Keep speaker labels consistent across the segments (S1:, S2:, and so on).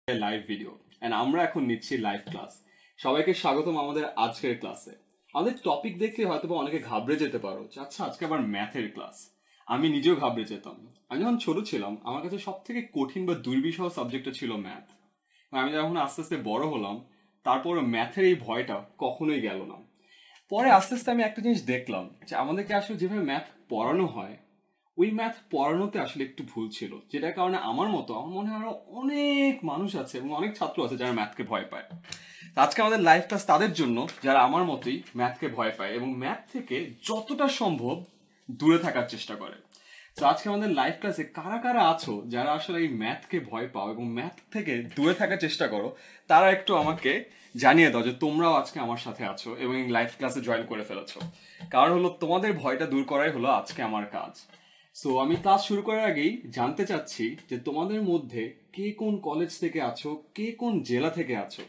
S1: Live video and আমরা এখন নিচ্ছি লাইভ ক্লাস। সবাইকে স্বাগতম আমাদের আজকের ক্লাসে। আমাদের টপিক দেখে হয়তো বা অনেকে ঘাবড়ে যেতে পারো যে আচ্ছা আজকে আবার ম্যাথের ক্লাস। আমি নিজেও ঘাবড়ে যেতাম। আমি যখন ছোট ছিলাম আমার কাছে সব থেকে কঠিন বা দুর্বিষহ সাবজেক্টটা ছিল ম্যাথ। আমি যখন আস্তে আস্তে বড় হলাম তারপর ম্যাথের এই ভয়টা কখনোই গেল না। পরে আস্তে আস্তে আমি একটা জিনিস দেখলাম যে আমাদেরকে আসলে যেভাবে ম্যাথ পড়ানো হয় ওই ম্যাথ পড়ানোতে আসলে একটু ভুল ছিল, যেটার কারণে আমার মতো আমার মনে হয় আরো অনেক মানুষ আছে এবং অনেক ছাত্র আছে যারা ম্যাথকে ভয় পায়। তো আজকে আমাদের লাইভ ক্লাস তাদের জন্য যারা আমার মতোই ম্যাথকে ভয় পায় এবং ম্যাথ থেকে যতটা সম্ভব দূরে থাকার চেষ্টা করে। তো আজকে আমাদের লাইভ ক্লাসে কারা কারা আছো যারা আসলে এই ম্যাথকে ভয় পাও এবং ম্যাথ থেকে দূরে থাকার চেষ্টা করো, তারা একটু আমাকে জানিয়ে দাও যে তোমরাও আজকে আমার সাথে আছো এবং এই লাইভ ক্লাসে জয়েন করে ফেলেছো। কারণ হলো তোমাদের ভয়টা দূর করাই হলো আজকে আমার কাজ। সো আমি ক্লাস শুরু করার আগেই জানতে চাচ্ছি যে তোমাদের মধ্যে কে কোন কলেজ থেকে আছো, কে কোন জেলা থেকে আছো।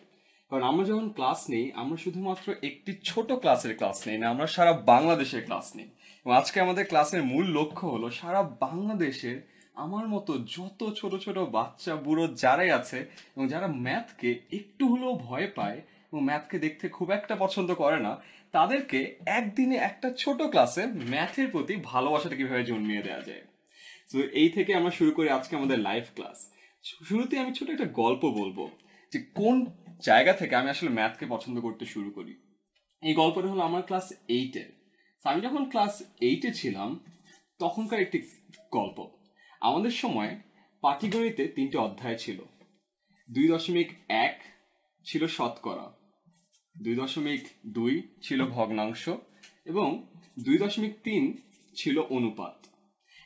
S1: কারণ আমরা যখন ক্লাস নেই আমরা শুধুমাত্র একটি ছোট ক্লাসের ক্লাস নেই না, আমরা সারা বাংলাদেশের ক্লাস নেই। এবং আজকে আমাদের ক্লাসের মূল লক্ষ্য হলো সারা বাংলাদেশের আমার মতো যত ছোট ছোট বাচ্চা বুড়ো যারাই আছে এবং যারা ম্যাথকে একটু হলেও ভয় পায় এবং ম্যাথকে দেখতে খুব একটা পছন্দ করে না, তাদেরকে একদিনে একটা ছোট ক্লাসে ম্যাথের প্রতি ভালোবাসাটা কিভাবে জন্মিয়ে দেওয়া যায়। তো এই থেকে আমরা শুরু করি আজকে আমাদের লাইভ ক্লাস। শুরুতে আমি ছোট একটা গল্প বলবো যে কোন জায়গা থেকে আমি আসলে ম্যাথকে পছন্দ করতে শুরু করি। এই গল্পটা হলো আমার ক্লাস এইটের। আমি যখন ক্লাস এইটে ছিলাম তখনকার একটি গল্প। আমাদের সময় পাটিগণিতে 3টে অধ্যায় ছিল। 2.1 ছিল শতকরা, 2.2 ছিল ভগ্নাংশ এবং 2.3 ছিল অনুপাত।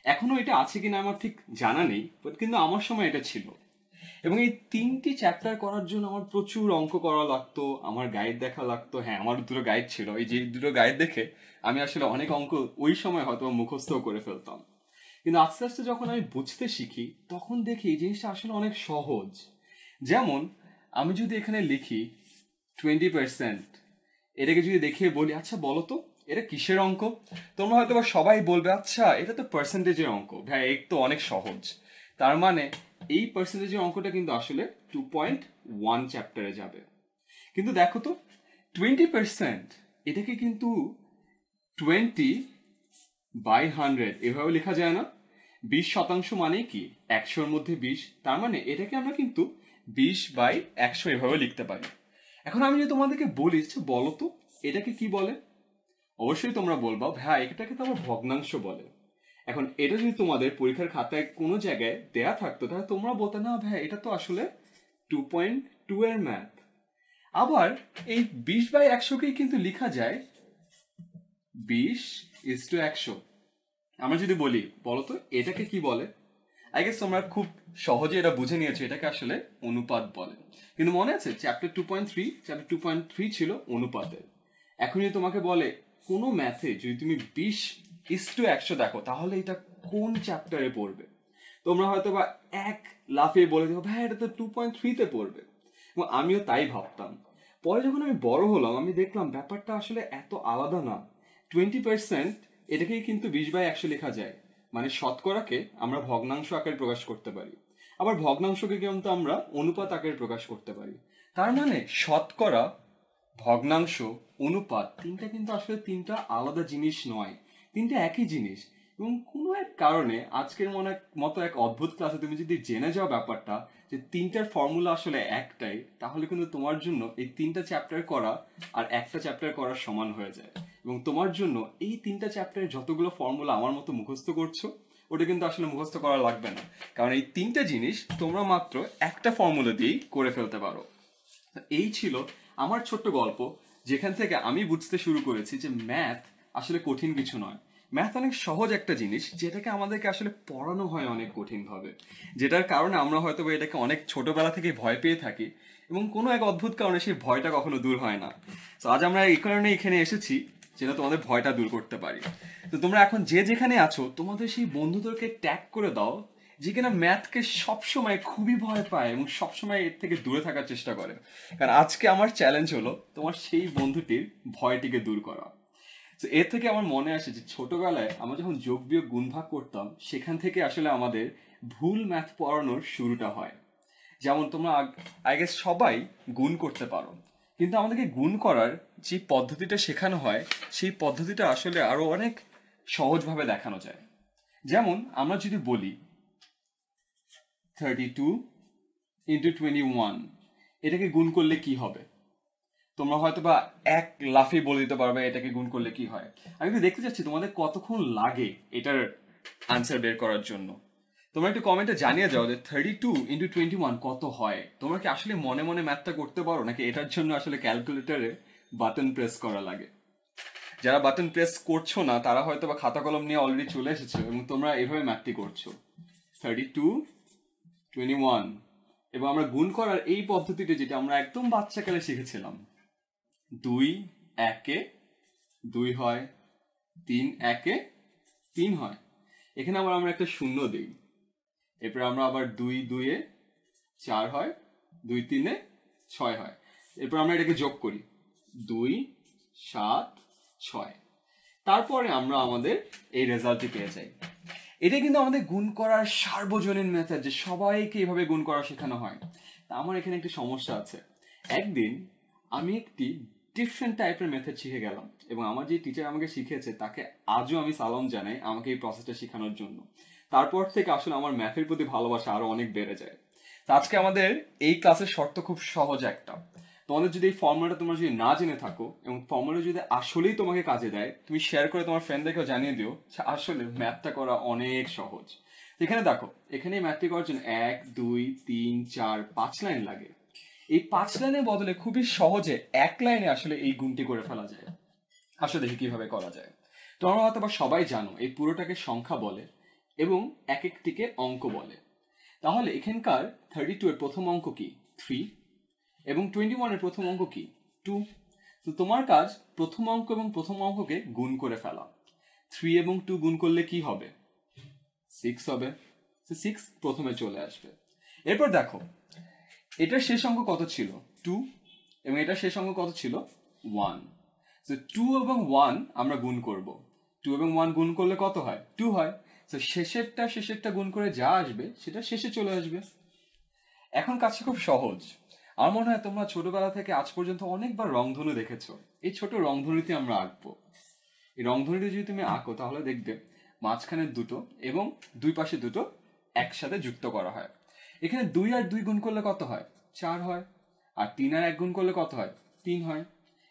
S1: এখনো এটা আছে কিনা আমার ঠিক জানা নেই, কিন্তু আমার সময় এটা ছিল। এবং এই 3টি চ্যাপ্টার করার জন্য আমার প্রচুর অঙ্ক করা লাগতো, আমার গাইড দেখা লাগতো। হ্যাঁ, আমার দুটো গাইড ছিল, এই যে দুটো গাইড দেখে আমি আসলে অনেক অঙ্ক ওই সময় হয়তো মুখস্থও করে ফেলতাম। কিন্তু আস্তে আস্তে যখন আমি বুঝতে শিখি তখন দেখি এই জিনিসটা আসলে অনেক সহজ। যেমন আমি যদি এখানে লিখি 20%, এটাকে যদি দেখিয়ে বলি আচ্ছা বলো তো এটা কিসের অঙ্ক, তোমরা হয়তো বা সবাই বলবে আচ্ছা এটা তো পার্সেন্টেজের অঙ্ক। ভাই এই তো অনেক সহজ। তার মানে এই পার্সেন্টেজের অঙ্কটা কিন্তু আসলে 2.1 চ্যাপ্টারে যাবে। কিন্তু দেখো তো 20% এটাকে কিন্তু 20/100 এভাবে লেখা যায় না। 20% মানে কি 100-র মধ্যে 20, তার মানে এটাকে আমরা কিন্তু 20/100 এভাবে লিখতে পারি। এখন আমি যদি তোমাদেরকে বলি বলো তো এটাকে কি বলে, অবশ্যই তোমরা বলবা ভাই এটাকে তো আমার ভগ্নাংশ বলে। এখন এটা যদি তোমাদের পরীক্ষার খাতায় কোনো জায়গায় দেয়া থাকতো তাহলে তোমরা বলতে না ভাই এটা তো আসলে 2.2 এর ম্যাথ। আবার এই 20/100কেই কিন্তু লেখা যায় 20:100। আমরা যদি বলি বলতো এটাকে কি বলে, আই গেস তোমরা খুব সহজে এটা বুঝে নিয়েছো, এটাকে আসলে অনুপাত বলে। কিন্তু মনে আছে চ্যাপ্টার 2.3 ছিল অনুপাতের। এখন যদি তোমাকে বলে কোনো ম্যাথে যদি তুমি 20:100 দেখো তাহলে এটা কোন চ্যাপ্টারে পড়বে, তোমরা হয়তো বা এক লাফে বলে দেবো ভাই এটা তো 2.3-তে পড়বে। এবং আমিও তাই ভাবতাম। পরে যখন আমি বড় হলাম আমি দেখলাম ব্যাপারটা আসলে এত আলাদা না। 20% এটাকেই কিন্তু 20/100 লেখা যায়। মানে শতকরাকে আমরা ভগ্নাংশ আকারে প্রকাশ করতে পারি, আবার ভগ্নাংশকে কিন্তু আমরা অনুপাত আকারে প্রকাশ করতে পারি। তার মানে শতকরা, ভগ্নাংশ, অনুপাত তিনটা কিন্তু আসলে তিনটা আলাদা জিনিস নয়, তিনটা একই জিনিস। এবং কোনো এক কারণে আজকের মতো এক অদ্ভুত ক্লাসে তুমি যদি জেনে যাও ব্যাপারটা যে তিনটার ফর্মুলা আসলে একটাই, তাহলে কিন্তু তোমার জন্য এই 3টা চ্যাপ্টার করা আর একটা চ্যাপ্টার করার সমান হয়ে যায়। এবং তোমার জন্য এই 3টা চ্যাপ্টারের যতগুলো ফর্মুলা আমার মতো মুখস্থ করছো ওটা কিন্তু আসলে মুখস্থ করা লাগবে না, কারণ এই 3টা জিনিস তোমরা মাত্র একটা ফর্মুলা দিয়েই করে ফেলতে পারো। এই ছিল আমার ছোট্ট গল্প, যেখান থেকে আমি বুঝতে শুরু করেছি যে ম্যাথ আসলে কঠিন কিছু নয়। ম্যাথ অনেক সহজ একটা জিনিস যেটাকে আমাদেরকে আসলে পড়ানো হয় অনেক কঠিন ভাবে, যেটার কারণে আমরা হয়তো এটাকে অনেক ছোটবেলা থেকে ভয় পেয়ে থাকি এবং কোনো এক অদ্ভুত কারণে সেই ভয়টা কখনো দূর হয় না। তো আজ আমরা এই কারণে এখানে এসেছি যেন তোমাদের ভয়টা দূর করতে পারি। তো তোমরা এখন যে যেখানে আছো তোমাদের সেই বন্ধুদেরকে ট্যাগ করে দাও যে কিনা ম্যাথকে সবসময় খুবই ভয় পায় এবং সবসময় এর থেকে দূরে থাকার চেষ্টা করে। কারণ আজকে আমার চ্যালেঞ্জ হলো তোমার সেই বন্ধুটির ভয়টিকে দূর করা। তো এর থেকে আমার মনে আসে যে ছোটবেলায় আমরা যখন যোগ বিয়োগ গুণ ভাগ করতাম সেখান থেকে আসলে আমাদের ভুল ম্যাথ পড়ানোর শুরুটা হয়। যেমন তোমরা আগে সবাই গুণ করতে পারো, কিন্তু আমাদেরকে গুণ করার যে পদ্ধতিটা শেখানো হয় সেই পদ্ধতিটা আসলে আরো অনেক সহজভাবে দেখানো যায়। যেমন আমরা যদি বলি 32 × 21, এটাকে গুণ করলে কি হবে, তোমরা হয়তো বা এক লাফে বলে দিতে পারবে এটাকে গুণ করলে কি হয়। আমি একটু দেখতে চাচ্ছি তোমাদের কতক্ষণ লাগে এটার আনসার বের করার জন্য। তোমরা একটু কমেন্টে জানিয়ে যাও যে 32 × 21 কত হয়। তোমরা কি আসলে মনে মনে ম্যাথটা করতে পারো, নাকি এটার জন্য আসলে ক্যালকুলেটরে বাটন প্রেস করা লাগে? যারা বাটন প্রেস করছো না তারা হয়তো বা খাতা কলম নিয়ে অলরেডি চলে এসেছো এবং তোমরা এভাবে ম্যাথটি করছো 32 × 21। এবং আমরা গুণ করার এই পদ্ধতিটি যেটা আমরা একদম বাচ্চাকালে শিখেছিলাম, 2 1 2 হয়, 3 1 3 হয়। এখানে আবার আমরা একটা শূন্য দিই, এরপর আমরা আবার 2 2 4 হয়, 2 3 6 হয়। এরপর আমরা এটাকে যোগ করি 2 7 6, তারপরে আমরা আমাদের এই রেজাল্টটি পেয়ে যাই। এটা কিন্তু আমাদের গুণ করার সার্বজনীন মেথড, যে সবাইকে এভাবে গুণ করা শেখানো হয়। তা আমার এখানে একটি সমস্যা আছে। একদিন আমি একটি ডিফারেন্ট টাইপের মেথড শিখে গেলাম এবং আমার যে টিচার আমাকে শিখিয়েছে তাকে আজও আমি সালাম জানাই আমাকে এই প্রসেসটা শেখানোর জন্য। তারপর থেকে আসলে আমার ম্যাথের প্রতি ভালোবাসা আরো অনেক বেড়ে যায়। তো আজকে আমাদের এই ক্লাসের শর্ত খুব সহজ একটা। তোমাদের যদি এই ফর্মুলাটা তোমরা যদি না জেনে থাকো এবং ফর্মুলা যদি আসলেই তোমাকে কাজে দেয়, তুমি শেয়ার করে তোমার ফ্রেন্ডদেরকেও জানিয়ে দিও আসলে ম্যাথটা করা অনেক সহজ। এখানে দেখো, এখানে এই ম্যাথটি করার জন্য 1 2 3 4 5 লাইন লাগে। এই 5 লাইনের বদলে খুবই সহজে এক লাইনে আসলে এই গুণটি করে ফেলা যায়। আসলে দেখি কিভাবে করা যায়। তোমরা হয়তো বা সবাই জানো এই পুরোটাকে সংখ্যা বলে এবং এক একটিকে অঙ্ক বলে। তাহলে এখানকার 32 এর প্রথম অঙ্ক কি 3 এবং 21 এর প্রথম অঙ্ক কি 2। তো তোমার কাজ প্রথম অঙ্ক এবং প্রথম অঙ্ককে গুণ করে ফেলা। 3 এবং 2 গুণ করলে কি হবে 6 হবে। 6 প্রথমে চলে আসবে। এরপর দেখো এটার শেষ অঙ্ক কত ছিল 2 এবং এটার শেষ অঙ্ক কত ছিল 1। তো 2 এবং 1 আমরা গুণ করব। 2 এবং 1 গুণ করলে কত হয় 2 হয়। তো শেষেরটা গুণ করে যা আসবে সেটা শেষে চলে আসবে। এখন কাজটা খুব সহজ। আমার মনে হয় তোমরা ছোটবেলা থেকে আজ পর্যন্ত অনেকবার রংধনু দেখেছো। এই ছোট রংধনুতে আমরা আঁকবো। এই রংধনুটি যদি তুমি আঁকো তাহলে দেখবে মাঝখানে দুটো এবং দুই পাশে দুটো একসাথে যুক্ত করা হয়। এখানে 2 আর 2 গুণ করলে কত হয় 4 হয়, আর 3 আর 1 গুণ করলে কত হয় 3 হয়।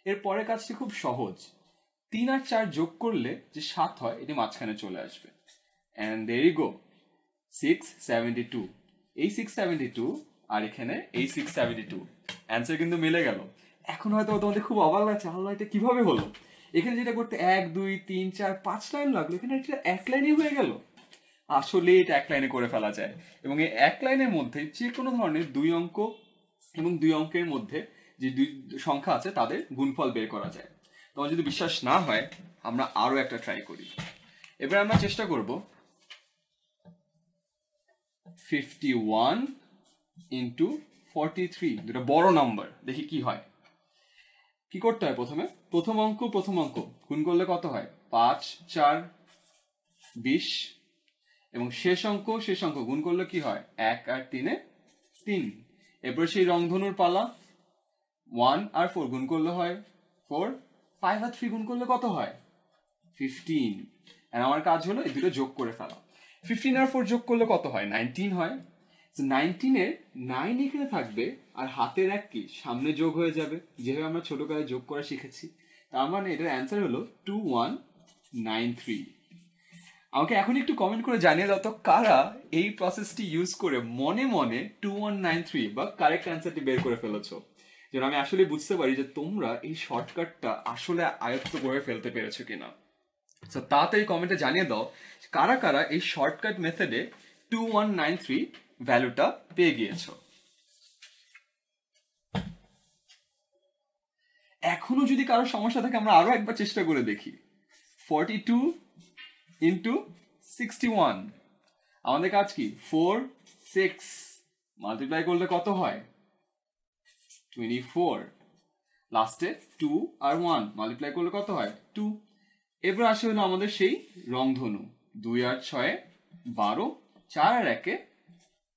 S1: এর পরের কাজটি খুব সহজ। 3 আর 4 যোগ করলে যে 7 হয় এটি মাঝখানে চলে আসবে। And there you go 672। এই 672 আর এখানে এই 672 অ্যান্সার কিন্তু মিলে গেল। এখন হয়তো তোমাদের খুব অবাক লাগছে, আল্লাহ এটা কিভাবে হলো। এখানে যেটা করতে 1 2 3 4 5 লাইন লাগলো, এখানে এটা এক লাইনেই হয়ে গেল। আসলে এটা এক লাইনে করে ফেলা যায় এবং এই এক লাইনের মধ্যে যে কোনো ধরনের দুই অঙ্ক এবং দুই অঙ্কের মধ্যে যে দুই সংখ্যা আছে তাদের গুণফল বের করা যায়। তোমার যদি বিশ্বাস না হয় আমরা আরো একটা ট্রাই করি। এবার আমরা চেষ্টা করব 51 ইন্টু 43, দুটো বড় নাম্বার, দেখি কি হয়। কি করতে হয় প্রথম অঙ্ক গুণ করলে কত হয় 5 4 20 এবং শেষ অঙ্ক গুণ করলে কি হয় 1 আর 3 3। এরপর সেই রংধনুর পালা, 1 আর 4 গুণ করলে হয় 4, 5 আর 3 গুণ করলে কত হয় 15। আর আমার কাজ হলো এই দুটো যোগ করে ফেলা। 15 আর 4 যোগ করলে কত হয় 19 হয়। 19 এর 9 এখানে থাকবে আর হাতের এক কি সামনে যোগ হয়ে যাবে, যেভাবে আমরা ছোটকালে যোগ করা শিখেছি। তার মানে এটার অ্যান্সার হলো 2193। আমাকে এখন একটু কমেন্ট করে জানিয়ে দাও তো কারা এই প্রসেসটি ইউজ করে মনে মনে 2193 বা কারেক্ট অ্যান্সারটি বের করে ফেলেছো, যেন আমি আসলে বুঝতে পারি যে তোমরা এই শর্টকাটটা আসলে আয়ত্ত করে ফেলতে পেরেছো কিনা। তো তাড়াতাড়ি কমেন্টে জানিয়ে দাও কারা কারা এই শর্টকাট মেথডে 2193 ভ্যালুটা পেয়ে গিয়েছো। এখনো যদি কারো সমস্যা থাকে আমরা আরো একবার চেষ্টা করে দেখি। 42 ইন্টু 61, আমাদের কাজ কি 4 6 মাল্টিপ্লাই করলে কত হয় 24, লাস্টে 2 আর 1 মাল্টিপ্লাই করলে কত হয় 2। এবার আসে হলো আমাদের সেই রংধনু, 2 আর 6 12, 4 আর 1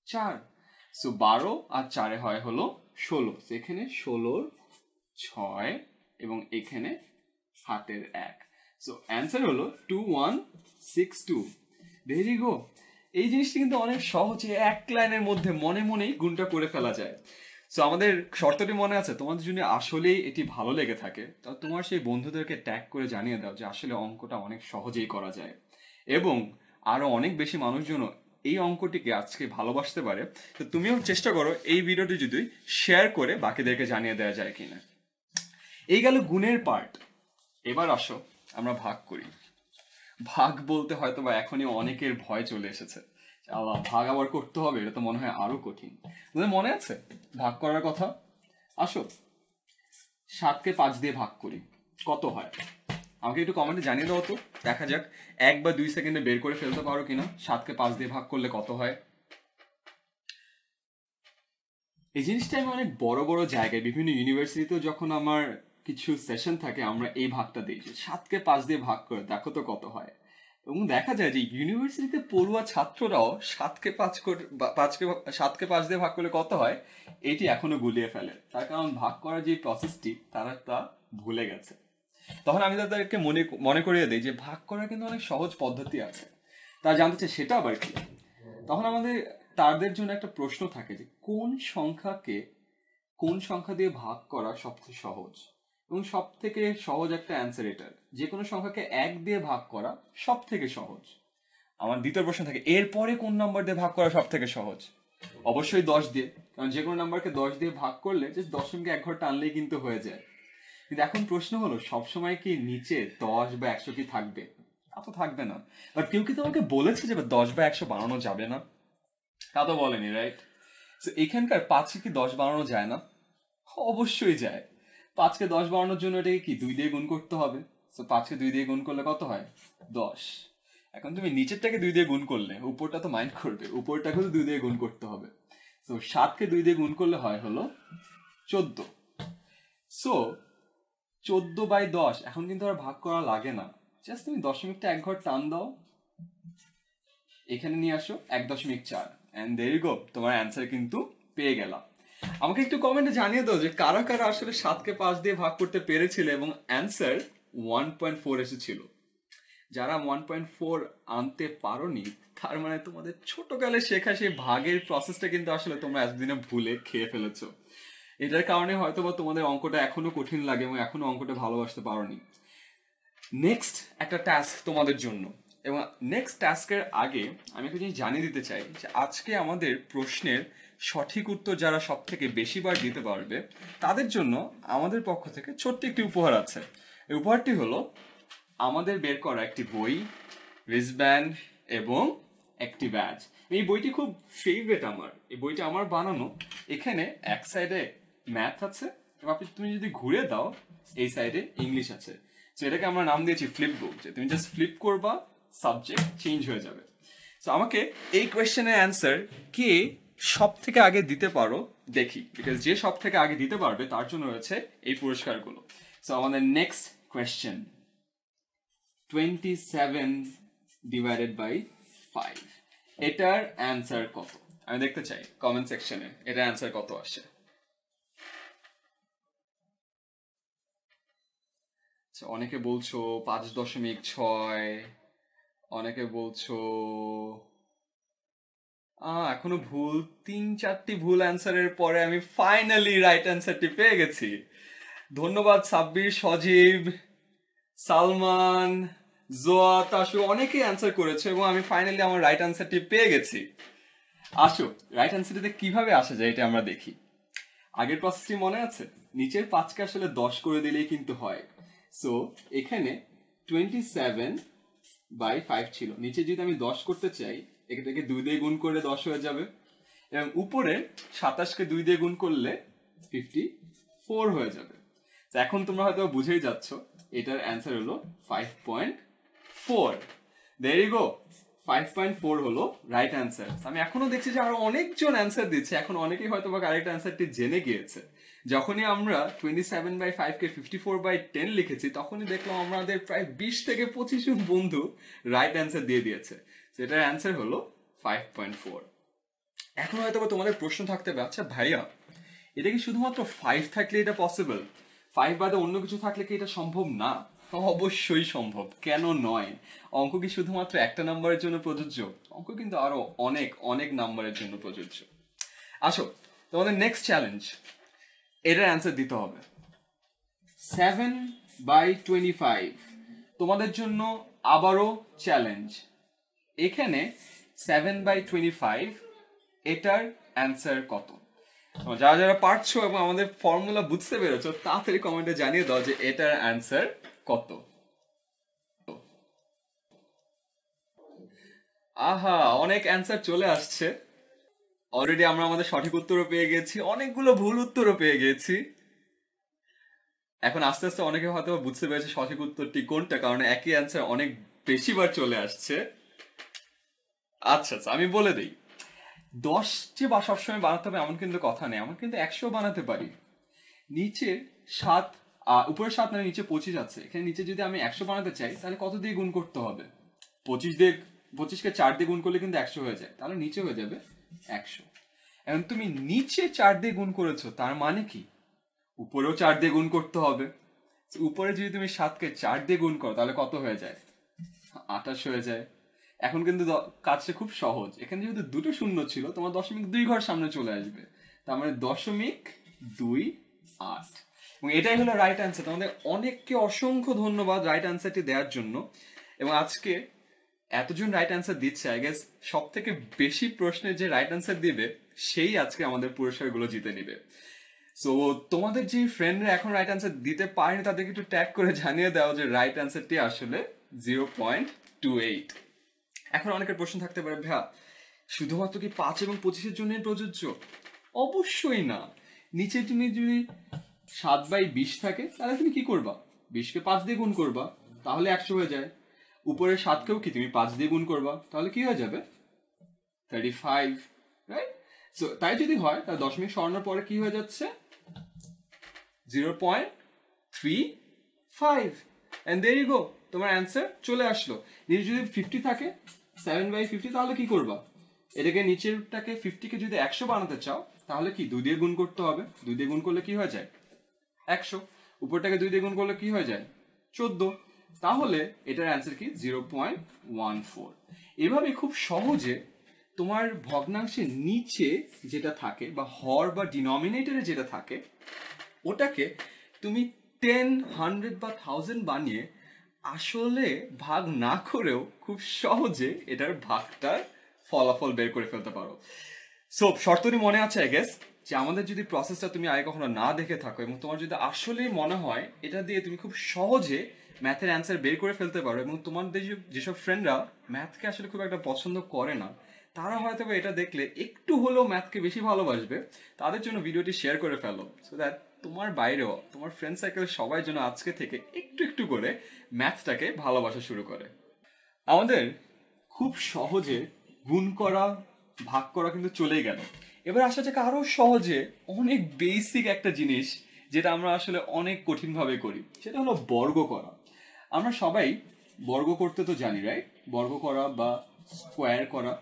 S1: 4। সো 12 আর 4 হয় হলো 16, এখানে 16 6 এবং এখানে হাতের 1। সো অ্যান্সার হলো 2162। ভেরি গো। এই জিনিসটা কিন্তু অনেক সহজে এক লাইনের মধ্যে মনে মনেই গুণটা করে ফেলা যায়। সো আমাদের শর্তটি মনে আছে? তোমাদের জন্য আসলেই এটি ভালো লেগে থাকে তা তোমার সেই বন্ধুদেরকে ট্যাগ করে জানিয়ে দাও যে আসলে অঙ্কটা অনেক সহজেই করা যায়, এবং আরো অনেক বেশি মানুষজন এই অঙ্কটিকে আজকে ভালোবাসতে পারে। তো তুমিও চেষ্টা করো এই ভিডিওটি যদি শেয়ার করে বাকিদেরকে জানিয়ে দেওয়া যায় কিনা। এই গেল গুণের পার্ট। এবার আসো আমরা ভাগ করি। ভাগ বলতে হয়তো বা এখনই অনেকের ভয় চলে এসেছে, আল্লাহ ভাগ আবার করতে হবে, এটা তো মনে হয় আরো কঠিন। তোমাদের মনে আছে ভাগ করার কথা? আসো 7কে 5 দিয়ে ভাগ করি, কত হয় আমাকে একটু কমেন্টে জানিয়ে দাও তো, দেখা যাক 1 বা 2 সেকেন্ডে বের করে ফেলতে পারো কিনা 7কে 5 দিয়ে ভাগ করলে কত হয়। এই জিনিসটা আমি অনেক বড় বড় জায়গায় বিভিন্ন ইউনিভার্সিটিতেও যখন আমার কিছু সেশন থাকে আমরা এই ভাগটা দিই যে 7কে 5 দিয়ে ভাগ করে দেখো তো কত হয়, এবং দেখা যায় যে ইউনিভার্সিটিতে পড়ুয়া ছাত্ররাও 7কে 5 দিয়ে ভাগ করলে কত হয় এটি এখনো গুলিয়ে ফেলে, তার কারণ ভাগ করার যে প্রসেসটি তারা তা ভুলে গেছে। তখন আমি তাদেরকে মনে করিয়ে দিই যে ভাগ করার কিন্তু অনেক সহজ পদ্ধতি আছে, তারা জানতে চায় সেটা আবার কি। তখন আমাদের তাদের জন্য একটা প্রশ্ন থাকে যে কোন সংখ্যা দিয়ে ভাগ করা সবচেয়ে সহজ, এবং সব থেকে সহজ একটা অ্যান্সার এটার যে কোনো সংখ্যাকে 1 দিয়ে ভাগ করা সব থেকে সহজ। আমার দ্বিতীয় প্রশ্ন থাকে এরপরে কোন নাম্বার দিয়ে ভাগ করা সব থেকে সহজ, অবশ্যই 10 দিয়ে, কারণ যে কোনো নাম্বারকে 10 দিয়ে ভাগ করলে জাস্ট দশমিকে এক ঘর টানলেই কিন্তু হয়ে যায়। কিন্তু এখন প্রশ্ন হলো সবসময় কি নিচে 10 বা 100 কি থাকবে? তা তো থাকবে না। বাট কেউ কি তোমাকে বলেছে যে 10 বা 100 বানানো যাবে না? তা তো বলেনি, রাইট? এখানকার 5কে কি 10 বানানো যায় না? অবশ্যই যায়। 5কে 10 বানানোর জন্য এটাকে কি 2 দিয়ে গুণ করতে হবে। তো 5কে 2 দিয়ে গুণ করলে কত হয়? 10। এখন তুমি নিচেরটাকে 2 দিয়ে গুণ করলে উপরটা তো মাইন্ড করবে, উপরটাকে তো 2 দিয়ে গুণ করতে হবে। তো 7কে 2 দিয়ে গুণ করলে হয় হলো 14। সো 14/10 এখন কিন্তু আর ভাগ করা লাগে না, জাস্ট তুমি দশমিকটা এক ঘর টান দাও, এখানে নিয়ে আসো 1.4, এন্ড দেয়ার ইউ গো, তোমার অ্যান্সার কিন্তু পেয়ে গেলাম। আমাকে একটু কমেন্টে জানিয়ে দাও যে কারা কারা আসলে 7কে 5 দিয়ে ভাগ করতে পেরেছিল এবং অ্যান্সার 1.4 এসেছিল। যারা 1.4 আনতে পারোনি তার মানে তোমাদের ছোটকালে শেখা সেই ভাগের প্রসেসটা কিন্তু আসলে তোমরা এতদিনে ভুলে খেয়ে ফেলেছো। এটার কারণে হয়তো বা তোমাদের অঙ্কটা এখনো কঠিন লাগে এবং এখনো অঙ্কটা ভালোবাসতে পারোনি। নেক্সট একটা টাস্ক তোমাদের জন্য, এবং নেক্সট টাস্কের আগে আমি একটা জিনিস জানিয়ে দিতে চাই যে আজকে আমাদের প্রশ্নের সঠিক উত্তর যারা সব থেকে বেশিবার দিতে পারবে তাদের জন্য আমাদের পক্ষ থেকে ছোট্ট একটি উপহার আছে। এই উপহারটি হলো আমাদের বের করা একটি বই, রিস্টব্যান্ড এবং একটি ব্যাজ। এই বইটি খুব ফেভারিট আমার, এই বইটা আমার বানানো। এখানে এক সাইডে ম্যাথ আছে এবং তুমি যদি ঘুরে দাও এই সাইডে ইংলিশ আছে। তো এটাকে আমরা নাম দিয়েছি ফ্লিপ বুক, যে তুমি জাস্ট ফ্লিপ করবা সাবজেক্ট চেঞ্জ হয়ে যাবে। তো আমাকে এই কোয়েশ্চেনের অ্যান্সার কে সব থেকে আগে দিতে পারো দেখি, বিকজ যে সব থেকে আগে দিতে পারবে তার জন্য রয়েছে এই পুরস্কারগুলো। সো আমাদের নেক্সট কোয়েশ্চেন, 27/5 এটার অ্যান্সার কত? আমি দেখতে চাই কমেন্ট সেকশনে এটার অ্যান্সার কত আসে। অনেকে বলছো 5.6, অনেকে বলছো এখনো ভুল, 3-4টি ভুল অ্যান্সারের পরে আমি ফাইনালি রাইট অ্যান্সারটি পেয়ে গেছি। ধন্যবাদ সাব্বির, সজীব, সালমান, জোয়া, তাসু, অনেকে অ্যান্সার করেছে এবং আমি ফাইনালি আমার রাইট অ্যান্সারটি পেয়ে গেছি। আসো রাইট অ্যান্সারটিতে কিভাবে আসা যায় এটা আমরা দেখি। আগের প্রসেসটি মনে আছে? নিচের 5কে আসলে 10 করে দিলেই কিন্তু হয়। সো এখানে 27/5 ছিল, নিচে যদি আমি 10 করতে চাই এটাকে 2 দিয়ে গুণ করলে 10 হয়ে যাবে, এবং উপরে 27কে 2 দিয়ে গুণ করলে 54 হয়ে যাবে। তো এখন তোমরা হয়তো বুঝেই যাচ্ছ এটার অ্যান্সার হলো 5.4। দেয়ার ইউ গো, 5.4 হলো রাইট অ্যান্সার। আমি এখনো দেখছি যে আরো অনেকজন অ্যান্সার দিচ্ছে, এখন অনেকেই হয়তো বা কারেক্ট অ্যান্সারটি জেনে গিয়েছে। যখনই আমরা 27/5কে 54/10 লিখেছি তখনই দেখলাম আমাদের প্রায় 20 থেকে 25 জন বন্ধু রাইট অ্যান্সার দিয়ে দিয়েছে। সেটার অ্যান্সার হলো 5.4। এখন হয়তো তোমাদের প্রশ্ন থাকতে পারে, আচ্ছা ভাইয়া এটা কি শুধুমাত্র 5 থাকলে এটা পসিবল, 5 বাদে অন্য কিছু থাকলে কি এটা সম্ভব না? অবশ্যই সম্ভব, কেন নয়? অঙ্ক কি শুধুমাত্র একটা নাম্বারের জন্য প্রযোজ্য? অঙ্ক কিন্তু আরো অনেক অনেক নাম্বারের জন্য প্রযোজ্য। আসো তোমাদের নেক্সট চ্যালেঞ্জ, এটার অ্যান্সার দিতে হবে। 7/25 তোমাদের জন্য আবারও চ্যালেঞ্জ। এখানে 7/25 এটার অ্যান্সার কত? যারা যারা পারছো এবং আমাদের ফর্মুলা বুঝতে পেরেছো তাড়াতাড়ি কমেন্টে জানিয়ে দাও যে এটার অ্যান্সার কত। আহা, অনেক অ্যান্সার চলে আসছে অলরেডি। আমরা আমাদের সঠিক উত্তরও পেয়ে গেছি, অনেকগুলো ভুল উত্তরও পেয়ে গেছি। এখন আস্তে আস্তে অনেকে হয়তো বুঝতে পেরেছে সঠিক উত্তরটি কোনটা, কারণ একই অ্যান্সার অনেক বেশিবার চলে আসছে। আচ্ছা আচ্ছা, আমি বলে দিই, 10 যে বা সবসময় বানাতে হবে এমন কিন্তু কথা নেই, আমরা কিন্তু 100 বানাতে পারি। নিচে 7, উপরে 7 মানে নিচে 25 আছে, এখানে নিচে যদি আমি 100 বানাতে চাই তাহলে কত দিয়ে গুণ করতে হবে? 25কে 4 দিয়ে গুণ করলে কিন্তু 100 হয়ে যায়, তাহলে নিচে হয়ে যাবে 100। এখন তুমি নিচে 4 দিয়ে গুণ করেছো, তার মানে কি উপরেও 4 দিয়ে গুণ করতে হবে। উপরে যদি তুমি 7কে 4 দিয়ে গুণ করো তাহলে কত হয়ে যায়? 28 হয়ে যায়। এখন কিন্তু কাজটা খুব সহজ, এখানে যেহেতু দুটো শূন্য ছিল তোমার 0.2 ঘর সামনে চলে আসবে, তার মানে 0.28। এবং এটাই হলো রাইট অ্যান্সার। তোমাদের অনেককে অসংখ্য ধন্যবাদ রাইট অ্যান্সারটি দেওয়ার জন্য। এবং আজকে এতজন রাইট অ্যান্সার দিচ্ছে, আই গেস সব থেকে বেশি প্রশ্নের যে রাইট অ্যান্সার দিবে সেই আজকে আমাদের পুরস্কারগুলো জিতে নিবে। সো তোমাদের যে ফ্রেন্ডরা এখন রাইট অ্যান্সার দিতে পারেনি তাদেরকে একটু ট্যাগ করে জানিয়ে দাও যে রাইট অ্যান্সারটি আসলে 0.28। এখন অনেকের প্রশ্ন থাকতে পারে, ভাইয়া শুধুমাত্র কি 5 এবং 25-এর জন্যই প্রযোজ্য? অবশ্যই না। নিচে তুমি যদি 7/20 থাকে তাহলে তুমি কি করবা? 20কে 5 দিয়ে গুণ করবা, তাহলে 100 হয়ে যায়। উপরের 7কেও কি তুমি 5 দিয়ে গুণ করবা, তাহলে কি হয়ে যাবে? 35, রাইট? সো তাই যদি হয় তাহলে দশমিক সরানোর পরে কি হয়ে যাচ্ছে? 0.35, and there you go, তোমার অ্যান্সার চলে আসলো। নিচে যদি 50 থাকে 7/50 তাহলে কি করবা? এটাকে নিচেরটাকে 50কে যদি 100 বানাতে চাও তাহলে কি 2 দিয়ে গুণ করতে হবে, 2 দিয়ে গুণ করলে কি হয়ে যায়? 100। উপরটাকে 2 দিয়ে গুণ করলে কি হয়ে যায়? 14। তাহলে এটার অ্যান্সার কি? 0.14। এভাবে খুব সহজে তোমার ভগ্নাংশের নিচে যেটা থাকে বা হর বা ডিনোমিনেটরে যেটা থাকে ওটাকে তুমি 10, 100 বা 1000 বানিয়ে আসলে ভাগ না করেও খুব সহজে এটার ভাগটার ফলাফল বের করে ফেলতে পারো। সো শর্তটি মনে আছে আই গেস, যে আমাদের যদি প্রসেসটা তুমি আগে কখনো না দেখে থাকো এবং তোমার যদি আসলেই মনে হয় এটা দিয়ে তুমি খুব সহজে ম্যাথের অ্যান্সার বের করে ফেলতে পারো, এবং তোমাদের যেসব ফ্রেন্ডরা ম্যাথকে আসলে খুব একটা পছন্দ করে না তারা হয়তো এটা দেখলে একটু হলেও ম্যাথকে বেশি ভালোবাসবে, তাদের জন্য ভিডিওটি শেয়ার করে ফেলো, সো দ্যাট তোমার বাইরেও তোমার ফ্রেন্ড সার্কেল সবাই যেন আজকে থেকে একটু একটু করে ম্যাথটাকে ভালোবাসা শুরু করে। আমাদের খুব সহজে গুণ করা ভাগ করা কিন্তু চলেই গেল। এবার আসা যাক আরো সহজে অনেক বেসিক একটা জিনিস যেটা আমরা আসলে অনেক কঠিন ভাবে করি, সেটা হলো বর্গ করা। আমরা সবাই বর্গ করতে তো জানি, রাইট? বর্গ করা বা স্কোয়ার করা,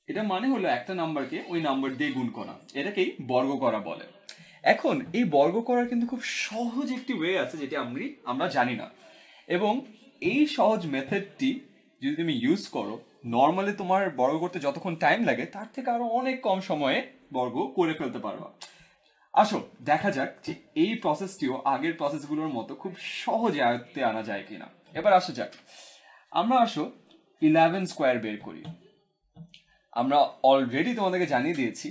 S1: এটা মানে হলো একটা নাম্বারকে ওই নাম্বার দিয়ে গুণ করা, এটাকেই বর্গ করা বলে। এখন এই বর্গ করার কিন্তু খুব সহজ একটি ওয়ে আছে যেটি আমরা জানি না, এবং এই সহজ মেথডটি যদি তুমি ইউজ করো নর্মালি তোমার বর্গ করতে যতক্ষণ টাইম লাগে তার থেকে আরো অনেক কম সময়ে বর্গ করে ফেলতে পারবা। আসো দেখা যাক যে এই প্রসেসটিও আগের প্রসেসগুলোর মতো খুব সহজে আয়ত্তে আনা যায় কিনা। এবার আসা যাক, আমরা 11 স্কোয়ার বের করি। আমরা অলরেডি তোমাদেরকে জানিয়ে দিয়েছি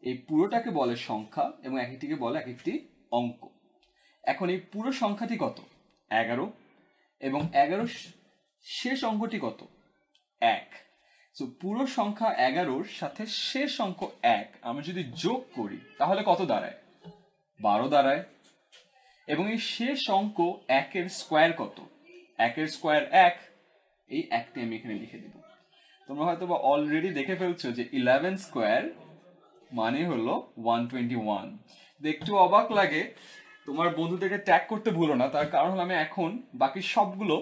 S1: এই পুরোটাকে বলে সংখ্যা এবং এক একটিকে বলে এক একটি অঙ্ক। এখন এই পুরো সংখ্যাটি কত? 11, এবং 11 শেষ অঙ্কটি কত? 1। সো পুরো সংখ্যা 11-র সাথে শেষ অঙ্ক 1 আমরা যদি যোগ করি তাহলে কত দাঁড়ায়? 12 দাঁড়ায়। এবং এই শেষ অঙ্ক 1-এর স্কোয়ার কত? 1-এর স্কোয়ার 1, এই 1টি আমি এখানে লিখে দেব। তোমরা হয়তো বা অলরেডি দেখে ফেলছো যে 11 স্কোয়ার মানে হলো 121। একটু অবাক লাগে, তোমার বন্ধুদেরকে ট্যাগ করতে ভুলো না, তার কারণ হলো আমি এখন বাকি সবগুলো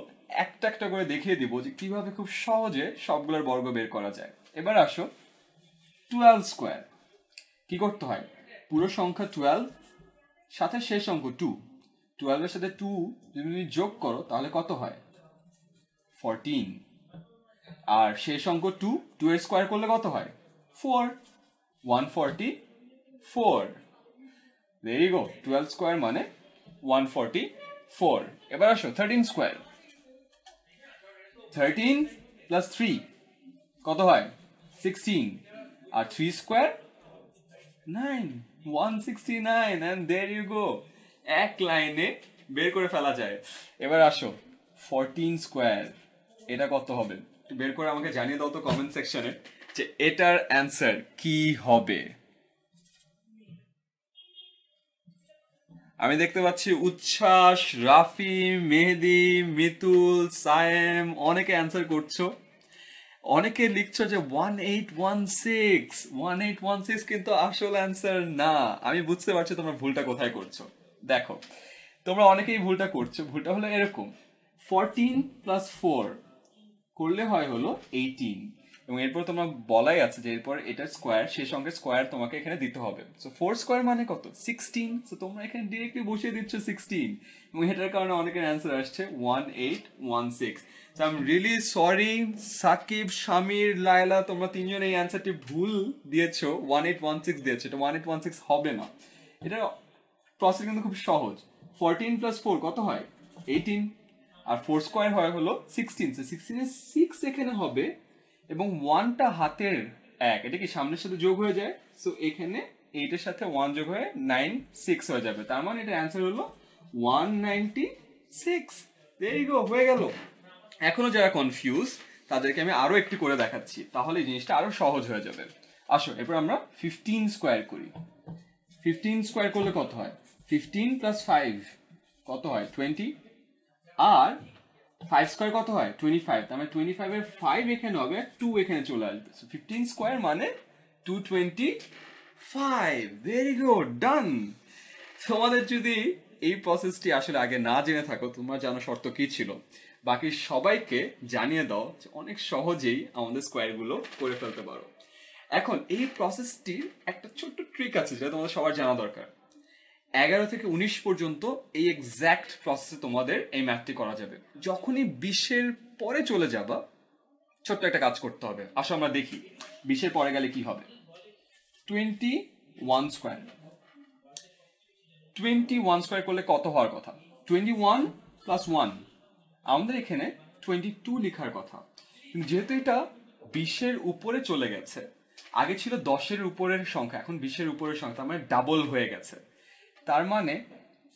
S1: একটা একটা করে দেখিয়ে দিব যে কিভাবে খুব সহজে সবগুলোর বর্গ বের করা যায়। এবার আসো 12 স্কোয়ার। কি করতে হয়, পুরো সংখ্যা 12 সাথে শেষ অঙ্ক 2, 12 এর সাথে 2 যদি তুমি যোগ করো তাহলে কত হয় 14, আর শেষ অঙ্ক 2, 2 এর স্কোয়ার করলে কত হয় 4, 144। There you go, 12 স্কোয়ার মানে 144। এবার আসো 13 স্কোয়ার। 13 প্লাস 3 কত হয় 16, আর 3 square 9, 169, and there you go, এক লাইনে বের করে ফেলা যায়। এবার আসো 14 স্কোয়ার, এটা কত হবে একটু বের করে আমাকে জানিয়ে দাও তো কমেন্ট সেকশনে যে এটার অ্যান্সার কি হবে। আমি দেখতে পাচ্ছি উচ্ছ্বাস, রাফি, মেহেদি, মিতুল, সায়েম অনেকে অ্যান্সার করছো। অনেকে লিখছো যে 1816 কিন্তু আসল অ্যান্সার না। আমি বুঝতে পারছি তোমরা ভুলটা কোথায় করছো। দেখো তোমরা অনেকেই ভুলটা করছো, ভুলটা হলো এরকম 14 প্লাস 4 করলে হয় হলো 18, এবং এরপর তোমার বলাই আছে যে এরপর এটা স্কোয়ার, সেই সঙ্গে স্কোয়ার তোমাকে এখানে দিতে হবে। সো 4 স্কোয়ার মানে কত 16, সো তোমরা এখানে ডিরেক্টলি বসিয়ে দিচ্ছ 16, এবং এটার কারণে অনেকের অ্যান্সার আসছে 1816। So I am really sorry Sakib, Shamir, Laila, তোমরা তিনজন এই অ্যান্সারটি ভুল দিয়েছো, 1816 দিয়েছো। এটা 1816 হবে না। এটা প্রসেস কিন্তু খুব সহজ। 14 প্লাস 4 কত হয় 18, আর 4 স্কোয়ার হয় হলো 16, সো 16 এর 6 এখানে হবে, এবং 1টা হাতের 1, এটা কি সামনের সাথে যোগ হয়ে যায়, সো এখানে 8 এর সাথে 1 যোগ হয়ে 96 হয়ে যাবে। তার মানে এটা অ্যান্সার হলো 196। দেয়ার ইউ গো, হয়ে গেল। এখনো যারা কনফিউজ তাদেরকে আমি আরো একটু করে দেখাচ্ছি, তাহলে এই জিনিসটা আরো সহজ হয়ে যাবে। আসো এরপর আমরা 15 স্কোয়ার করি। 15 স্কোয়ার করলে কত হয় 15 প্লাস 5 কত হয় 20, আর 5 স্কোয়ার কত হয় 25, তার মানে 25 এর 5 এখানে হবে, 2 এখানে চলে আসবে, সো 15 স্কোয়ার মানে 225। ভেরি গুড, ডান। তোমাদের যদি এই প্রসেসটি আসলে আগে না জেনে থাকো, তোমরা জানো শর্ত কি ছিল, বাকি সবাইকে জানিয়ে দাও যে অনেক সহজেই আমাদের স্কোয়ারগুলো করে ফেলতে পারো। এখন এই প্রসেসটির একটা ছোট্ট ট্রিক আছে যেটা তোমাদের সবার জানা দরকার। 11 থেকে 19 পর্যন্ত এই এক্স্যাক্ট প্রসেসে তোমাদের এই ম্যাথটি করা যাবে। যখনই 20-এর পরে চলে যাবা, ছোট্ট একটা কাজ করতে হবে। আসো আমরা দেখি 20-এর পরে গেলে কি হবে। 21 স্কোয়ার, 21 স্কোয়ার করলে কত হওয়ার কথা 21 প্লাস 1, আমাদের এখানে 22 লেখার কথা, কিন্তু যেহেতু এটা 20-এর উপরে চলে গেছে, আগে ছিল 10-এর উপরের সংখ্যা, এখন 20-এর উপরের সংখ্যা, তার মানে ডাবল হয়ে গেছে। তার মানে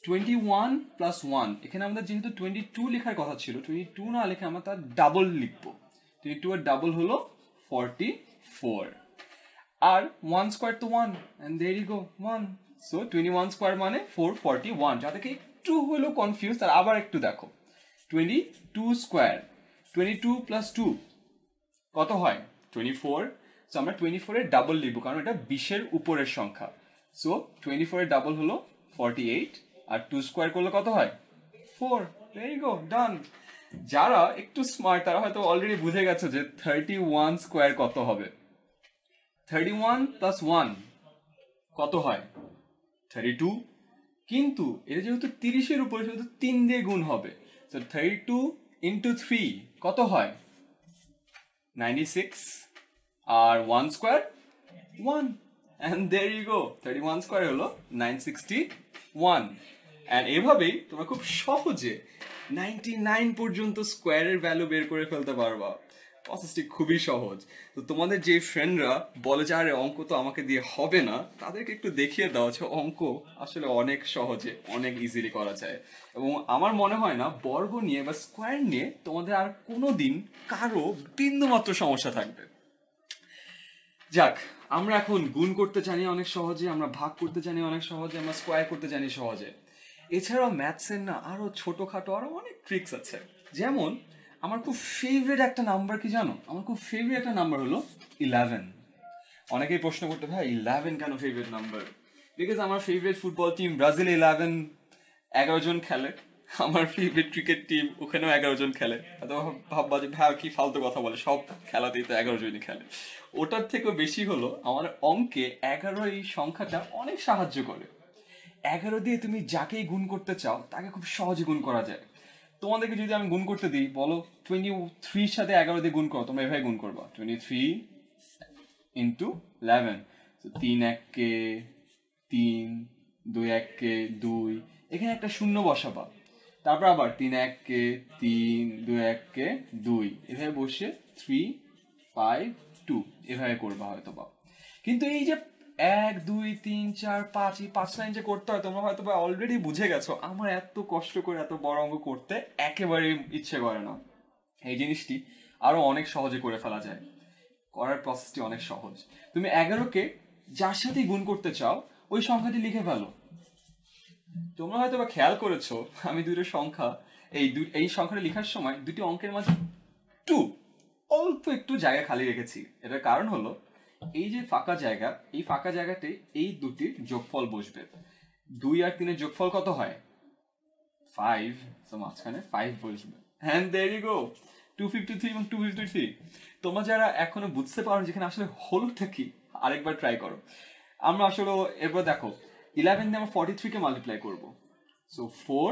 S1: 21 প্লাস 1, এখানে আমাদের যেহেতু 22 লেখার কথা ছিল, 22 না লিখে আমরা তার ডাবল লিখবো। 22 এর ডাবল হলো 44, আর 1 স্কোয়ার তো 1, and there you go 1, so 21 square মানে 441। যাদেরকে একটু হলো কনফিউজ তার আবার একটু দেখো 22 স্কোয়ার, 22 প্লাস 2 কত হয় 24, সো আমরা 24 এর ডাবল লিখবো কারণ এটা 20-এর উপরের সংখ্যা, সো 24 এর ডাবল হলো 48, আর 2 স্কোয়ার করলে কত হয় 4। there you go, ডান। যারা একটু স্মার্ট তারা হয়তো অলরেডি বুঝে গেছে যে 31 স্কোয়ার কত হবে। 31 প্লাস 1 কত হয় 32, কিন্তু এটা যেহেতু 30-এর উপরে শুধু 3 দিয়ে গুণ হবে, সো 32 ইন্টু 3 কত হয় 96, আর 1 square 1, and there you go, 31 square হলো 961। and এভাবেই তোমরা খুব সহজে 99 পর্যন্ত স্কোয়ারের ভ্যালু বের করে ফেলতে পারবা। প্রসেসটি খুবই সহজ। তো তোমাদের যে ফ্রেন্ডরা বলে যে আরে অঙ্ক তো আমাকে দিয়ে হবে না, তাদেরকে একটু দেখিয়ে দাও যে অঙ্ক আসলে অনেক সহজে অনেক ইজিলি করা যায়। এবং আমার মনে হয় না বর্গ নিয়ে বা স্কোয়ার নিয়ে তোমাদের আর কোনোদিন কারো বিন্দুমাত্র সমস্যা থাকবে। যাক, আমরা এখন গুণ করতে জানি অনেক সহজে, আমরা ভাগ করতে জানি অনেক সহজে, আমরা স্কোয়ার করতে জানি সহজে। এছাড়াও ম্যাথসের না আরো ছোটখাটো আরো অনেক ট্রিক্স আছে। যেমন আমার খুব ফেভারিট একটা নাম্বার কি জানো, আমার খুব ফেভারিট একটা নাম্বার হলো 11। অনেকেই প্রশ্ন করতে ভাই 11 কেন ফেভারিট নাম্বার, বিকজ আমার ফেভারিট ফুটবল টিম ব্রাজিল 11 11 জন খেলে, আমার ফেভারিট ক্রিকেট টিম, ওখানেও 11 জন খেলে। ভাববা যে ভাই কি ফালতু কথা বলে, সব খেলাতেই তো 11 জনই খেলে। ওটার থেকেও বেশি হলো আমার অঙ্কে 11 এই সংখ্যাটা অনেক সাহায্য করে। 11 দিয়ে তুমি যাকেই গুণ করতে চাও তাকে খুব সহজে গুণ করা যায়। তোমাদেরকে যদি আমি গুণ করতে দিই, বলো 23 সাথে 11 দিয়ে গুণ করো, তোমরা এভাবে গুণ করবা 23 ইন্টু 11। 3 1 কে 3, 2 1 কে 2, এখানে একটা শূন্য বসাবা। তারপর আবার 3 1 কে 3, 2 1 কে 2, এভাবে বসে 3 5 2 এভাবে করবা হয়তো বা। কিন্তু এই যে 1 2 3 4 5, এই 5 লাইন যে করতে হয়, তোমরা হয়তো বা অলরেডি বুঝে গেছো আমার এত কষ্ট করে এত বড় অঙ্ক করতে একেবারেই ইচ্ছে করে না। এই জিনিসটি আরো অনেক সহজে করে ফেলা যায়, করার প্রসেসটি অনেক সহজ। তুমি 11কে যার সাথেই গুণ করতে চাও ওই সংখ্যাটি লিখে ফেলো। তোমরা হয়তো বা খেয়াল করেছো আমি দুটো সংখ্যা, এই সংখ্যাটা লেখার সময় দুটি অঙ্কের মাঝে টু অল্প একটু জায়গা খালি রেখেছি। এটার কারণ হলো এই যে ফাঁকা জায়গা, এই ফাঁকা জায়গাতে এই দুটির যোগফল বসবে। 2 আর 3 যোগফল কত হয়? 5। তো মাঝখানে 5 বসবে। হ্যান্ড দেয়ার ইউ গো, 253 এবং 253। তোমরা যারা এখনো বুঝতে পারো যেখানে আসলে হলোটা কি, আরেকবার ট্রাই করো। আমরা আসলে এরপর দেখো 11 দিয়ে আমরা 43 কে মাল্টিপ্লাই করবো। সো 4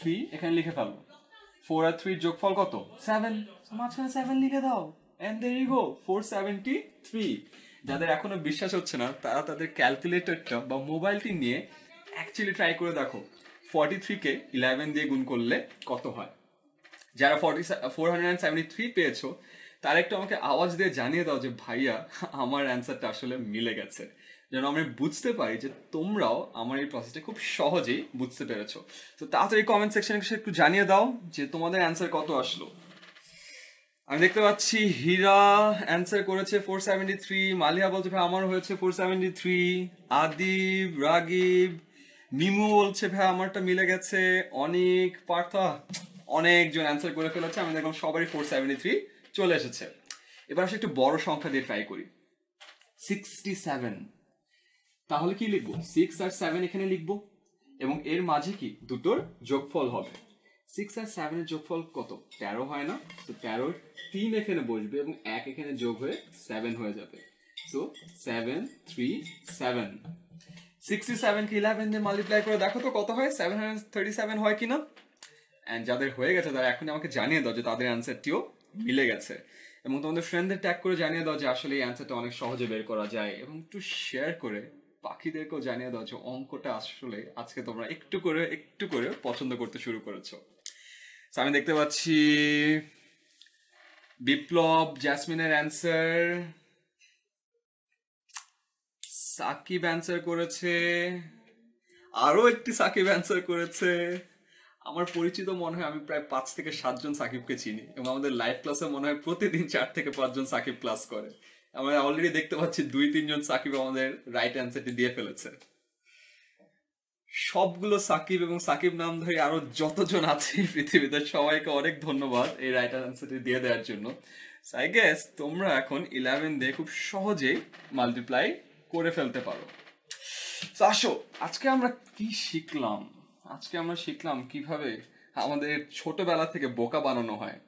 S1: 3 এখানে লিখে ফেলবো। 4 আর 3 যোগফল কত? 7। মাঝখানে 7 লিখে দাও। And there you go, 473। যাদের এখনো বিশ্বাস হচ্ছে না তারা তাদের ক্যালকুলেটরটা বা মোবাইলটি নিয়ে অ্যাকচুয়ালি ট্রাই করে দেখো 43 কে 11 দিয়ে গুণ করলে কত হয়। যারা 473 পেয়েছো তারা একটু আমাকে আওয়াজ দিয়ে জানিয়ে দাও যে ভাইয়া আমার অ্যান্সারটা আসলে মিলে গেছে, যেন আমরা বুঝতে পারি যে তোমরাও আমার এই প্রসেসটা খুব সহজেই বুঝতে পেরেছো। তো তাড়াতাড়ি কমেন্ট সেকশনে একটু জানিয়ে দাও যে তোমাদের অ্যান্সার কত আসলো। আমি দেখতে পাচ্ছি হীরা অ্যান্সার করেছে 473, মালিয়া বলছে ভাই আমার হয়েছে 473, আদিব, রাগিব, মিমু বলছে ভাই আমারটা মিলে গেছে, অনেক, পার্থা, অনেকজন অ্যান্সার করে ফেলেছে। আমি দেখলাম সবারই 473 চলে এসেছে। এবার আসলে একটু বড় সংখ্যা দিয়ে ট্রাই করি, 67। তাহলে কি লিখবো? 6 আর 7 এখানে লিখবো এবং এর মাঝে কি দুটোর যোগফল হবে। 6 আর 7 এর যোগফল কত? 13 হয় না? তো 13 3 এখানে বসবে এবং 1 এখানে যোগ হয়ে 7 হয়ে যাবে। সো 7 3 7। 67 কে 11 দিয়ে মাল্টিপ্লাই করে দেখো তো কত হয়, 737 হয় কিনা। এন্ড যাদের হয়ে গেছে তারা এখন আমাকে জানিয়ে দাও যে তাদের অ্যান্সারটিও মিলে গেছে, এবং তোমাদের ফ্রেন্ডদের ট্যাগ করে জানিয়ে দাও যে আসলে এই অ্যান্সারটা অনেক সহজে বের করা যায়, এবং একটু শেয়ার করে বাকিদেরকেও জানিয়ে দাও যে অঙ্কটা আসলে আজকে তোমরা একটু করে পছন্দ করতে শুরু করেছো। আমি দেখতে পাচ্ছি বিপ্লব, জ্যাসমিনের অ্যান্সার, সাকিব অ্যান্সার করেছে, আরো একটি সাকিব অ্যান্সার করেছে। আমার পরিচিত মনে হয় আমি প্রায় 5 থেকে 7 জন সাকিবকে চিনি, এবং আমাদের লাইভ ক্লাসে মনে হয় প্রতিদিন 4 থেকে 5 জন সাকিব ক্লাস করে। আমরা অলরেডি দেখতে পাচ্ছি 2-3 জন সাকিব আমাদের রাইট অ্যান্সারটি দিয়ে ফেলেছে। সবগুলো সাকিব এবং সাকিব নাম ধরে আরো যতজন আছে পৃথিবীতে সবাইকে অনেক ধন্যবাদ এই রাইট অ্যান্সারটি দিয়ে দেওয়ার জন্য। আই গেস তোমরা এখন 11 দিয়ে খুব সহজেই মাল্টিপ্লাই করে ফেলতে পারো। আসো আজকে আমরা কি শিখলাম। আজকে আমরা শিখলাম কিভাবে আমাদের ছোটবেলা থেকে বোকা বানানো হয়,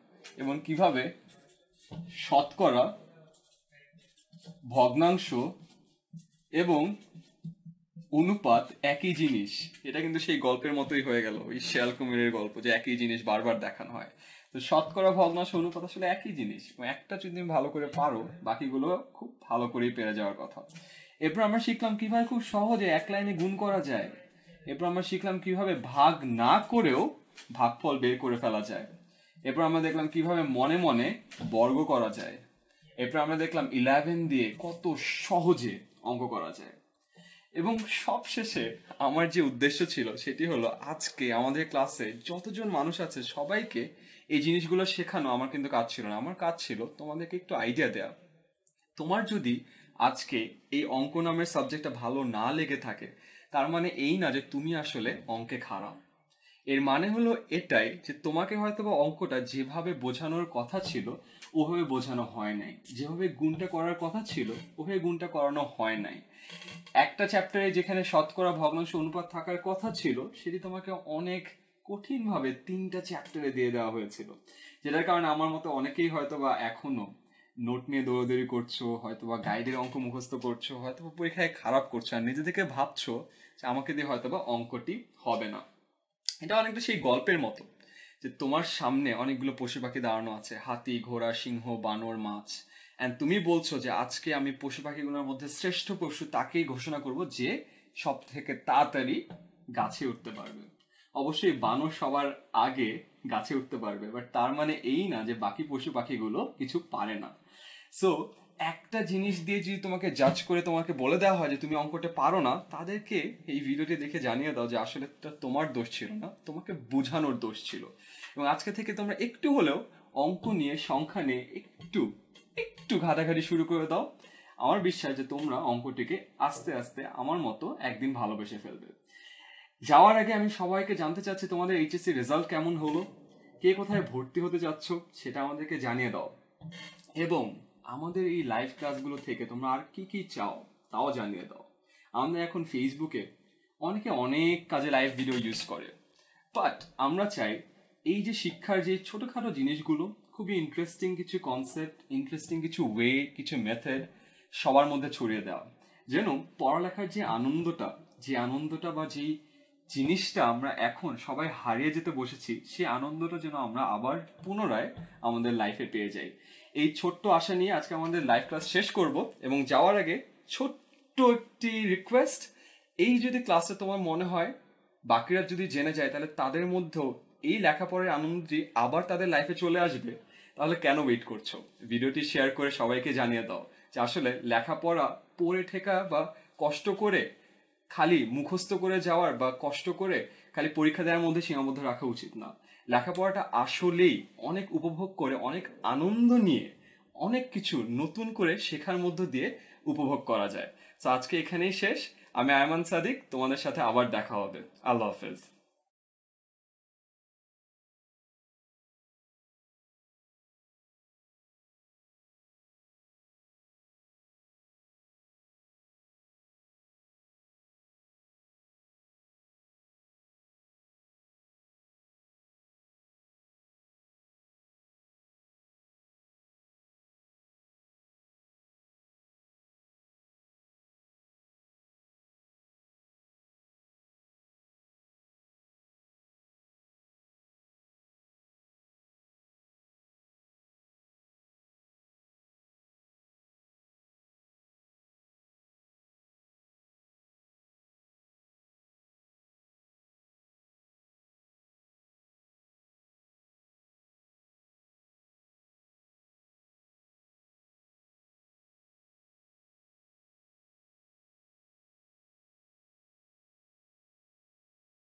S1: এবং কিভাবে শতকরা, ভগ্নাংশ এবং অনুপাত একই জিনিস। এটা কিন্তু সেই গল্পের মতোই হয়ে গেল, ওই শিয়াল কুমিরের গল্প, যে একই জিনিস বারবার দেখানো হয়। তো শতকরা, ভগ্নাংশ, অনুপাত আসলে একই জিনিস, একটা যদি তুমি ভালো করে পারো বাকিগুলো খুব ভালো করেই পেরে যাওয়ার কথা। এরপর আমরা শিখলাম কিভাবে খুব সহজে এক লাইনে গুণ করা যায়। এরপর আমরা শিখলাম কিভাবে ভাগ না করেও ভাগফল বের করে ফেলা যায়। এরপর আমরা দেখলাম কিভাবে মনে মনে বর্গ করা যায়। এরপর আমরা দেখলাম 11 দিয়ে কত সহজে অঙ্ক করা যায়। এবং সবশেষে আমার যে উদ্দেশ্য ছিল সেটি হলো আজকে আমাদের ক্লাসে যতজন মানুষ আছে সবাইকে এই জিনিসগুলো শেখানো আমার কিন্তু কাজ ছিল না। আমার কাজ ছিল তোমাদেরকে একটু আইডিয়া দেওয়া। তোমার যদি আজকে এই অঙ্ক নামের সাবজেক্টটা ভালো না লেগে থাকে তার মানে এই না যে তুমি আসলে অঙ্কে খারাপ। এর মানে হলো এটাই যে তোমাকে হয়তো বা অঙ্কটা যেভাবে বোঝানোর কথা ছিল ওভাবে বোঝানো হয় নাই, যেভাবে গুণটা করার কথা ছিল ওভাবে গুণটা করানো হয় নাই। একটা চ্যাপ্টারে যেখানে শতকরা, ভগ্নাংশ, অনুপাত থাকার কথা ছিল সেটি তোমাকে অনেক কঠিনভাবে 3টা চ্যাপ্টারে দিয়ে দেওয়া হয়েছিল, যেটার কারণে আমার মতো অনেকেই হয়তো বা এখনো নোট নিয়ে দৌড়াদৌড়ি করছো, হয়তো বা গাইডের অঙ্ক মুখস্থ করছো, হয়তো বা পরীক্ষায় খারাপ করছো আর নিজে থেকে ভাবছো যে আমাকে দিয়ে হয়তো বা অঙ্কটি হবে না। এটা অনেকটা সেই গল্পের মতো যে তোমার সামনে অনেকগুলো পশু পাখি দাঁড়ানো আছে, হাতি, ঘোড়া, সিংহ, বানর, মাছ, অ্যান্ড তুমি বলছো যে আজকে আমি পশু পাখিগুলোর মধ্যে শ্রেষ্ঠ পশু তাকেই ঘোষণা করব যে সব থেকে তাড়াতাড়ি গাছে উঠতে পারবে। অবশ্যই বানর সবার আগে গাছে উঠতে পারবে, বাট তার মানে এই না যে বাকি পশু পাখিগুলো কিছু পারে না। সো একটা জিনিস দিয়ে যদি তোমাকে জাজ করে তোমাকে বলে দেওয়া হয় যে তুমি অঙ্কটা পারো না, তাদেরকে এই ভিডিওটি দেখে জানিয়ে দাও যে আসলে এটা তোমার দোষ ছিল না, তোমাকে বোঝানোর দোষ ছিল। এবং আজকে থেকে তোমরা একটু হলেও অঙ্ক নিয়ে, সংখ্যা নিয়ে একটু একটু ঘাটাঘাটি শুরু করে দাও। আমার বিশ্বাস যে তোমরা অঙ্কটিকে আস্তে আস্তে আমার মতো একদিন ভালোবেসে ফেলবে। যাওয়ার আগে আমি সবাইকে জানতে চাচ্ছি তোমাদের এইচএসসি রেজাল্ট কেমন হলো, কে কোথায় ভর্তি হতে যাচ্ছ সেটা আমাদেরকে জানিয়ে দাও, এবং আমাদের এই লাইভ ক্লাসগুলো থেকে তোমরা আর কি কি চাও তাও জানিয়ে দাও। আমরা এখন ফেসবুকে অনেকে অনেক কাজে লাইভ ভিডিও ইউজ করে, বাট আমরা চাই এই যে শিক্ষার যে ছোটোখাটো জিনিসগুলো, খুবই ইন্টারেস্টিং কিছু কনসেপ্ট, ইন্টারেস্টিং কিছু ওয়ে, কিছু মেথড সবার মধ্যে ছড়িয়ে দেওয়া, যেন পড়ালেখার যে আনন্দটা বা যেই জিনিসটা আমরা এখন সবাই হারিয়ে যেতে বসেছি, সেই আনন্দটা যেন আমরা আবার পুনরায় আমাদের লাইফে পেয়ে যাই। এই ছোট্ট আশা নিয়ে আজকে আমাদের লাইভ ক্লাস শেষ করব, এবং যাওয়ার আগে ছোট্ট একটি রিকোয়েস্ট, এই যদি ক্লাসে তোমার মনে হয় বাকিরা যদি জেনে যায় তাহলে তাদের মধ্যেও এই লেখাপড়ার আনন্দটি আবার তাদের লাইফে চলে আসবে, তাহলে কেন ওয়েট করছো? ভিডিওটি শেয়ার করে সবাইকে জানিয়ে দাও যে আসলে লেখাপড়া পড়ে ঠেকা বা কষ্ট করে খালি মুখস্থ করে যাওয়ার বা কষ্ট করে খালি পরীক্ষা দেওয়ার মধ্যে সীমাবদ্ধ রাখা উচিত না। লেখাপড়াটা আসলেই অনেক উপভোগ করে, অনেক আনন্দ নিয়ে, অনেক কিছু নতুন করে শেখার মধ্য দিয়ে উপভোগ করা যায়। তো আজকে এখানেই শেষ। আমি আয়মান সাদিক, তোমাদের সাথে আবার দেখা হবে। আল্লাহ হাফেজ।